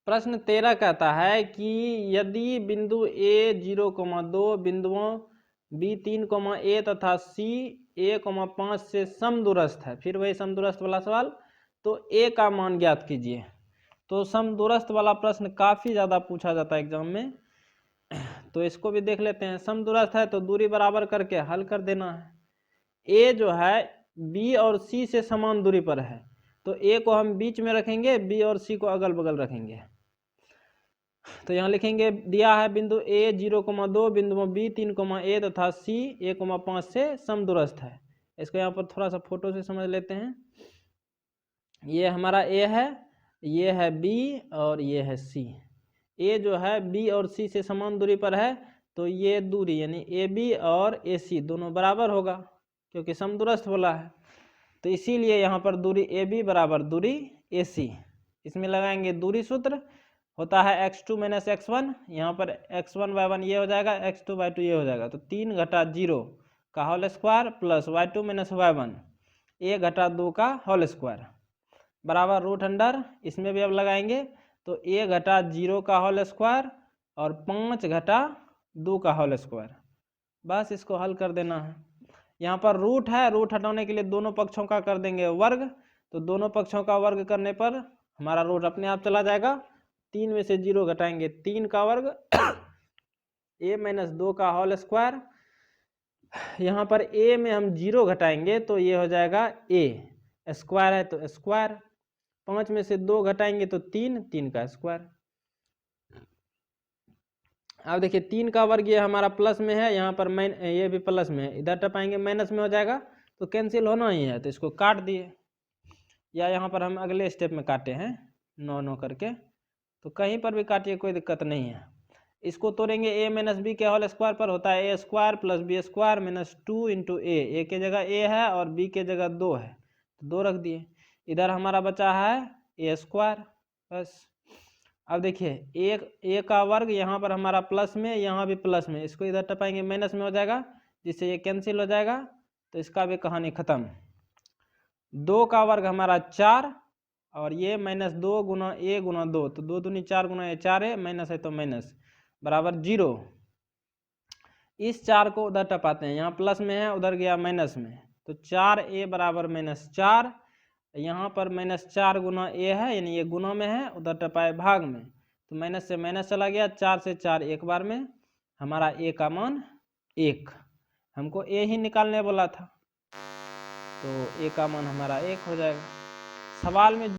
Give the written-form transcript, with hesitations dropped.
प्रश्न 13 कहता है कि यदि बिंदु A 0,2 बिंदुओं B 3, A तथा C A,5 से समदूरस्थ है, फिर वही समदूरस्थ वाला सवाल, तो A का मान ज्ञात कीजिए। तो समदूरस्थ वाला प्रश्न काफ़ी ज़्यादा पूछा जाता है एग्जाम में, तो इसको भी देख लेते हैं। समदूरस्थ है तो दूरी बराबर करके हल कर देना है। A जो है B और C से समान दूरी पर है, तो A को हम बीच में रखेंगे, B और C को अगल बगल रखेंगे। तो यहाँ लिखेंगे दिया है बिंदु A 0,2 बिंदुओं B 3, A तथा C A,5 से समदूरस्थ है। इसको यहाँ पर थोड़ा सा फोटो से समझ लेते हैं। ये हमारा A है, ये है B और ये है C। A जो है B और C से समान दूरी पर है, तो ये दूरी यानी AB और AC दोनों बराबर होगा, क्योंकि समदूरस्थ बोला है। तो इसीलिए यहाँ पर दूरी AB बराबर दूरी AC। इसमें लगाएंगे दूरी सूत्र, होता है x2 - x1, यहाँ पर x1/1 ये हो जाएगा, x2/2 ये हो जाएगा। तो 3 घटा 0 का whole square plus y2 - y1 1 घटा 2 का होल स्क्वायर बराबर रूट अंडर, इसमें भी अब लगाएंगे तो 1 घटा 0 का होल स्क्वायर और 5 घटा 2 का होल स्क्वायर। बस इसको हल कर देना है। यहाँ पर रूट है, रूट हटाने के लिए दोनों पक्षों का कर देंगे वर्ग, तो दोनों पक्षों का वर्ग करने पर हमारा रूट अपने आप चला जाएगा। 3 में से 0 घटाएंगे 3 का वर्ग A - 2 का होल स्क्वायर। यहाँ पर A में हम 0 घटाएंगे तो ये हो जाएगा A, स्क्वायर है तो स्क्वायर। 5 में से 2 घटाएंगे तो 3 का स्क्वायर। अब देखिए 3 का वर्ग ये हमारा प्लस में है, यहाँ पर ये भी प्लस में है, इधर टपाएंगे माइनस में हो जाएगा, तो कैंसिल होना ही है, तो इसको काट दिए। या यहाँ पर हम अगले स्टेप में काटे हैं 9 करके, तो कहीं पर भी काटिए कोई दिक्कत नहीं है। इसको तोड़ेंगे A - B के होल स्क्वायर पर, होता है A² + B² - 2 × A के जगह A है और B के जगह 2 है, तो 2 रख दिए। इधर हमारा बचा है A²। बस अब देखिए A का वर्ग यहाँ पर हमारा प्लस में, यहाँ भी प्लस में, इसको इधर टपाएंगे माइनस में हो जाएगा, जिससे ये कैंसिल हो जाएगा, तो इसका भी कहानी खत्म। 2 का वर्ग हमारा 4 और ये -2 गुना A गुना 2, तो 2 दूनी 4 गुना ये 4 है, माइनस है तो माइनस बराबर 0। इस 4 को उधर टपाते हैं, यहाँ प्लस में है उधर गया माइनस में, तो 4A बराबर -4। यहाँ पर -4 गुना A है, यानी ये गुना में है, उधर टपाए भाग में, तो माइनस से माइनस चला गया, 4 से 4 एक बार में, हमारा A का मान 1। हमको A ही निकालने बोला था, तो A का मान हमारा 1 हो जाएगा। सवाल में